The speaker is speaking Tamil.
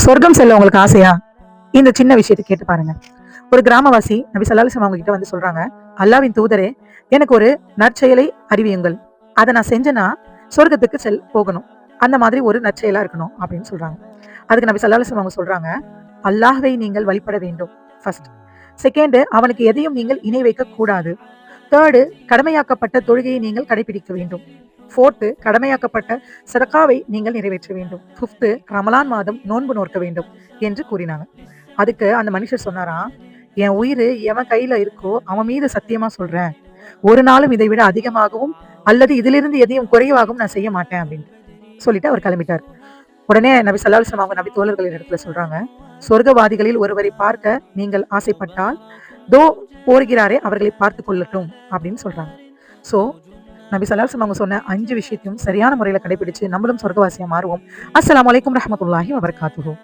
சொர்க்கம் செல்ல உங்களுக்கு ஆசையா? இந்த சின்ன விஷயத்தை கேட்டு பாருங்க. ஒரு கிராமவாசி நபி ஸல்லல்லாஹு அலைஹி வஸல்லம் அவங்க கிட்ட வந்து சொல்றாங்க, அல்லாஹ்வின் தூதரே, எனக்கு ஒரு நற்செயலை அறிவியுங்கள். அதை நான் செஞ்சேன்னா சொர்க்கத்துக்கு போகணும். அந்த மாதிரி ஒரு நற்செயலா இருக்கணும் அப்படின்னு சொல்றாங்க. அதுக்கு நபி ஸல்லல்லாஹு அலைஹி வஸல்லம் அவங்க சொல்றாங்க, அல்லாஹ்வை நீங்கள் வழிபட வேண்டும் ஃபர்ஸ்ட். செகண்ட், அவனுக்கு எதையும் நீங்கள் இணை வைக்க கூடாது. தேர்டு, கடமையாக்கப்பட்ட தொழுகையை நீங்கள் கடைபிடிக்க வேண்டும். ஃபோர்த்து, கடமையாக்கப்பட்ட சதகாவை நீங்கள் நிறைவேற்ற வேண்டும். ஃபிஃப்த்து, ரமலான் மாதம் நோன்பு நோக்க வேண்டும் என்று கூறினாங்க. அதுக்கு அந்த மனுஷர் சொன்னாராம், என் உயிர் எவன் கையில இருக்கோ அவன் மீது சத்தியமா சொல்றேன், ஒரு நாளும் இதை விட அதிகமாகவும் அல்லது இதிலிருந்து எதையும் குறைவாகவும் நான் செய்ய மாட்டேன் அப்படின்னு சொல்லிட்டு அவர் கிளம்பிட்டார். உடனே நபி ஸல்லல்லாஹு அலைஹி வஸல்லம் அவங்க நபி தோழர்களின் இடத்துல சொல்றாங்க, சொர்க்கவாதிகளில் ஒருவரை பார்க்க நீங்கள் ஆசைப்பட்டால் தோ போகிறாரே அவர்களை பார்த்து கொள்ளட்டும் அப்படின்னு சொல்றாங்க. சோ நபி ஸல்லல்லாஹு அலைஹி வஸல்லம் அவங்க சொன்ன 5 விஷயத்தையும் சரியான முறையில கடைபிடிச்சு நம்மளும் சொர்க்கவாசியா மாறுவோம். அஸ்ஸலாமு அலைக்கும் ரஹ்மத்துல்லாஹி வபரகாத்துஹு.